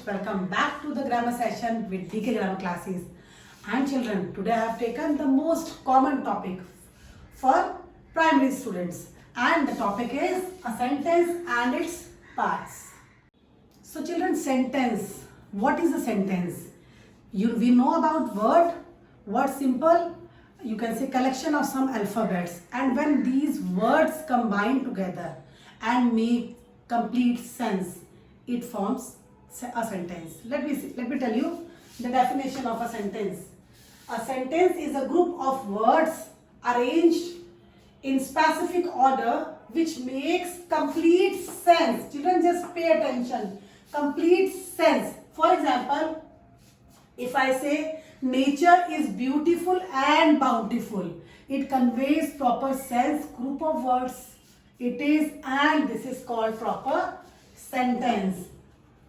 welcome back to the grammar session with DK Grammar Classes. And children, today I have taken the most common topic for primary students, and the topic is a sentence and its parts. So children, sentence. What is a sentence? We know about word simple, you can say collection of some alphabets, and when these words combine together and make complete sense, it forms a sentence. Let me tell you the definition of a sentence. A sentence is a group of words arranged in specific order which makes complete sense. Children, just pay attention. Complete sense. For example, if I say nature is beautiful and bountiful, it conveys proper sense. Group of words it is, and this is called proper sentence.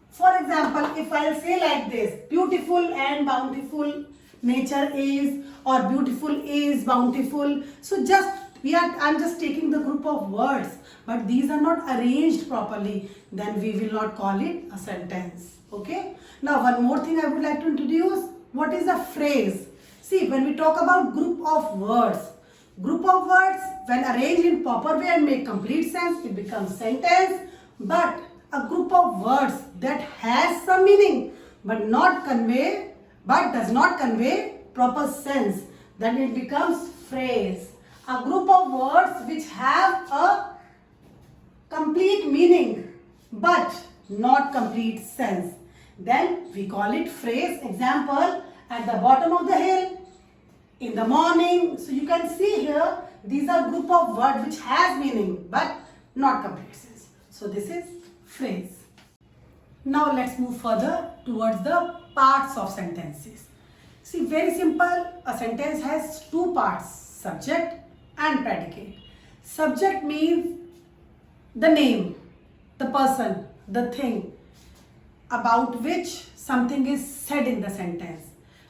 For example, if I'll say like this, beautiful and bountiful nature is, or beautiful is bountiful. So I'm just taking the group of words, but these are not arranged properly, then we will not call it a sentence. Okay. Now one more thing I would like to introduce. What is a phrase? See, when we talk about group of words when arranged in proper way and make complete sense, it becomes sentence. But a group of words that has some meaning but does not convey proper sense, then it becomes phrase. A group of words which have a complete meaning but not complete sense, then we call it phrase. Example, at the bottom of the hill, in the morning. So you can see here, these are group of words which has meaning but not complete sense. So this is phrase. Now let's move further towards the parts of sentences. See, very simple. A sentence has two parts, subject and predicate. Subject means the name, the person, the thing about which something is said in the sentence.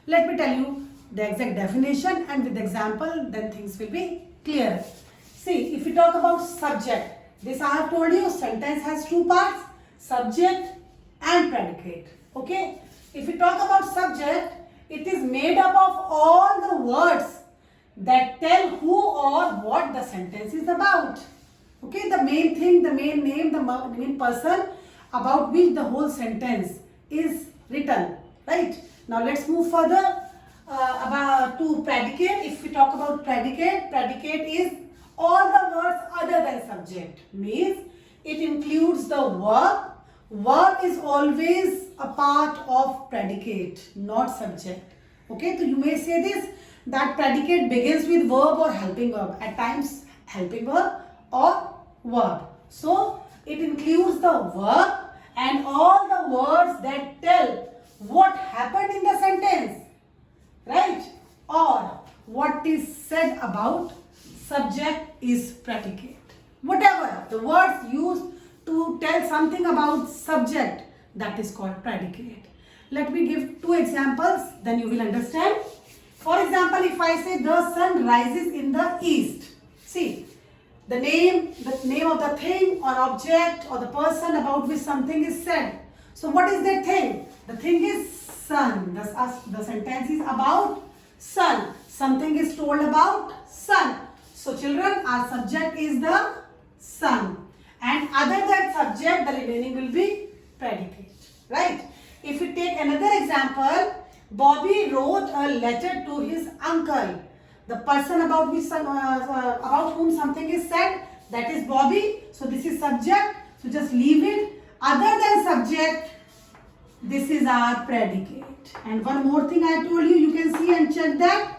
Let me tell you the exact definition, and with example then things will be clear. See, if we talk about subject, this I have told you, sentence has two parts, subject and predicate. Okay. If we talk about subject, it is made up of all the words that tell who or what the sentence is about. Okay. The main thing, the main name, the main person about which the whole sentence is written. Right. Now let's move further about to predicate. If we talk about predicate is all the words other than subject. Means it includes the verb. Verb is always a part of predicate, not subject. Okay, so you may say this, that predicate begins with verb or helping verb. At times helping verb or verb. So it includes the verb and all the words that tell what happened in the sentence, right? Or what is said about subject is predicate. Whatever the words used to tell something about subject, that is called predicate. Let me give two examples, then you will understand. For example, if I say the sun rises in the east. See, the name of the thing or object or the person about which something is said. So what is that thing? The thing is sun. The sentence is about sun. Something is told about sun. So children, our subject is the sun. And other than subject, the remaining will be predicate. Right? If we take another example, Bobby wrote a letter to his uncle. The person about whom something is said, that is Bobby. So this is subject. So just leave it. Other than subject, this is our predicate. And one more thing I told you, you can see and check that.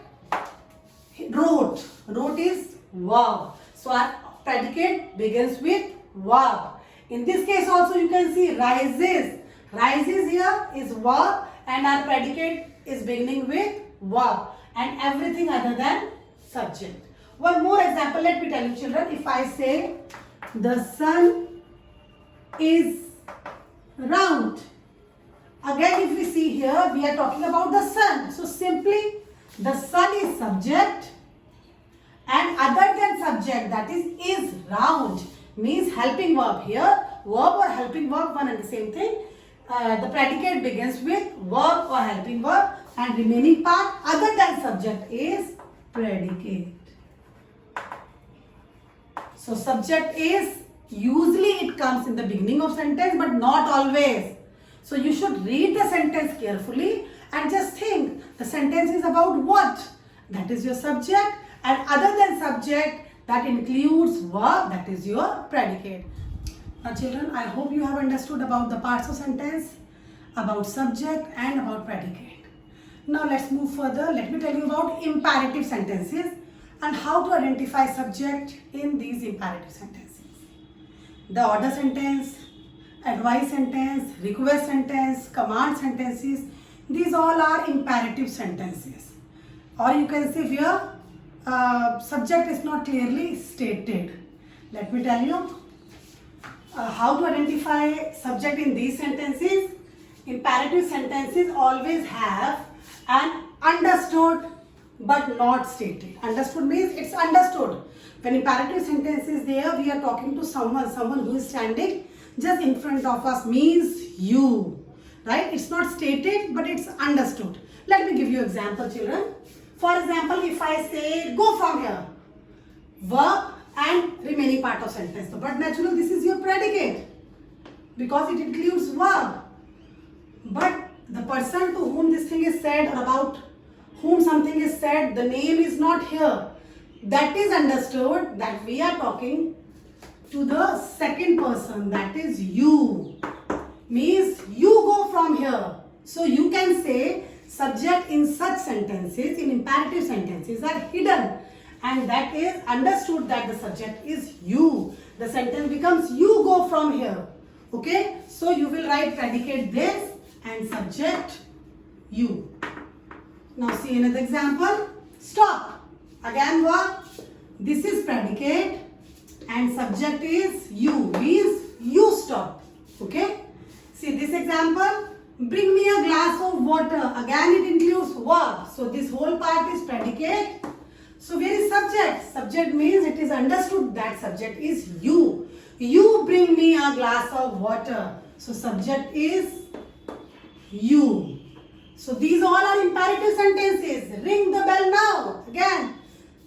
Wrote. Wrote is verb. So our predicate begins with verb. In this case also you can see rises. Rises here is verb and our predicate is beginning with verb and everything other than subject. One more example, let me tell you children. If I say the sun is round. Again, if we see here, we are talking about the sun. So simply the sun is subject and other than subject, that is round, means helping verb. Here verb or helping verb, one and the same thing. the predicate begins with verb or helping verb, and remaining part other than subject is predicate. So subject is usually it comes in the beginning of sentence, but not always. So you should read the sentence carefully and just think the sentence is about what? That is your subject, and other than subject that includes verb, that is your predicate. Now children, I hope you have understood about the parts of sentence, about subject and about predicate. Now let's move further. Let me tell you about imperative sentences and how to identify subject in these imperative sentences. The order sentence, advice sentence, request sentence, command sentences, these all are imperative sentences. Or you can say where subject is not clearly stated. Let me tell you how to identify subject in these sentences. Imperative sentences always have an understood but not stated. Understood means it's understood. When imperative sentence is there, we are talking to someone who is standing just in front of us, means you, right? It's not stated but it's understood. Let me give you example, children. For example, if I say go from here, verb and remaining part of sentence. But naturally this is your predicate because it includes verb. But the person to whom this thing is said or about whom something is said, the name is not here. That is understood that we are talking to the second person, that is you. Means you go from here. So you can say subject in such sentences, in imperative sentences, are hidden. And that is understood that the subject is you. The sentence becomes you go from here. Okay? So you will write predicate this and subject you. Now see another example. Stop. Again verb. This is predicate and subject is you. Means you stop. Okay? See this example. Bring me a glass of water. Again it includes verb. So this whole part is predicate. So where is subject? Subject means it is understood that subject is you. You bring me a glass of water. So subject is you. So these all are imperative sentences. Ring the bell now. Again,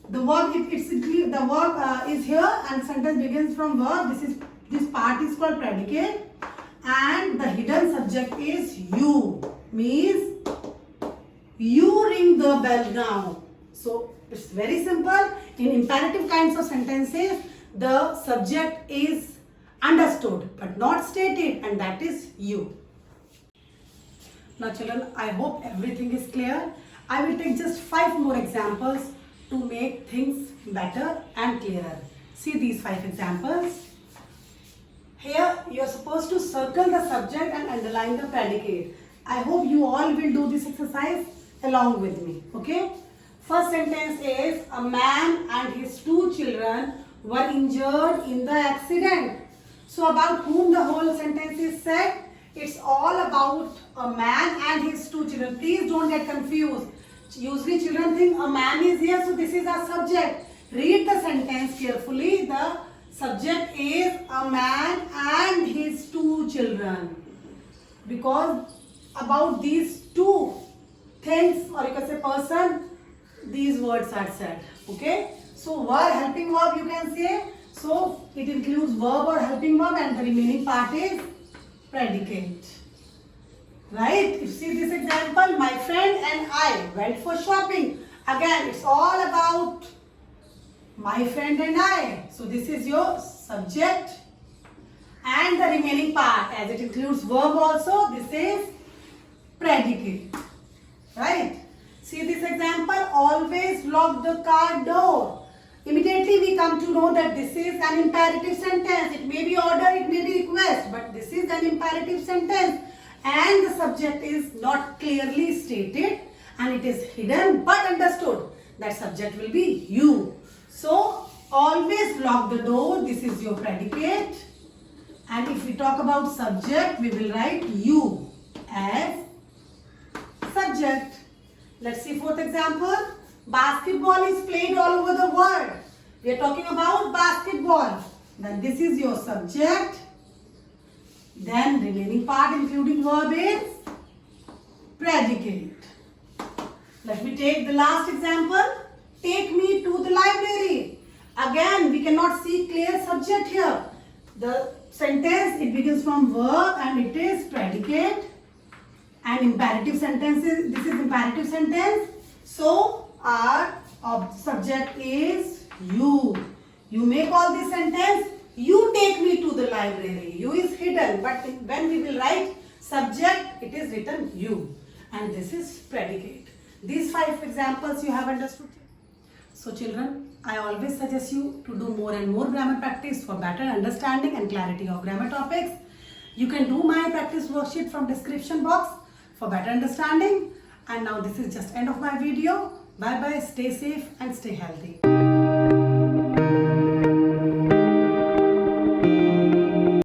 the verb the verb is here and sentence begins from verb. This part is called predicate and the hidden subject is you. Means you ring the bell now. So it's very simple. In imperative kinds of sentences, the subject is understood but not stated, and that is you. Now children, I hope everything is clear. I will take just 5 more examples to make things better and clearer. See these 5 examples. Here you are supposed to circle the subject and underline the predicate. I hope you all will do this exercise along with me. Okay? First sentence is, a man and his 2 children were injured in the accident. So about whom the whole sentence is said? It's all about a man and his 2 children. Please don't get confused. Usually children think a man is here, so this is our subject. Read the sentence carefully. The subject is a man and his 2 children. Because about these 2 things, or you can say person, these words are said. Okay? So verb, helping verb you can say. So it includes verb or helping verb and the remaining part is predicate. Right? If you see this example, my friend and I went for shopping. Again, it's all about my friend and I. So this is your subject and the remaining part, as it includes verb also, this is predicate. Right? See this example, always lock the car door. Immediately we come to know that this is an imperative sentence. It may be order, it may be request, but this is an imperative sentence and the subject is not clearly stated and it is hidden but understood. That subject will be you. So always lock the door. This is your predicate. And if we talk about subject, we will write you as subject. Let's see 4th example. Basketball is played all over the world. We are talking about basketball. Then this is your subject. Then remaining part including verb is predicate. Let me take the last example. Take me to the library. Again, we cannot see clear subject here. The sentence, it begins from verb and it is predicate. And imperative sentences, this is imperative sentence. So, our subject is you. You may call this sentence, you take me to the library. You is hidden, but when we will write subject, it is written you. And this is predicate. These 5 examples you have understood. So children, I always suggest you to do more and more grammar practice for better understanding and clarity of grammar topics. You can do my practice worksheet from description box for better understanding. And now this is just end of my video. Bye bye, stay safe and stay healthy.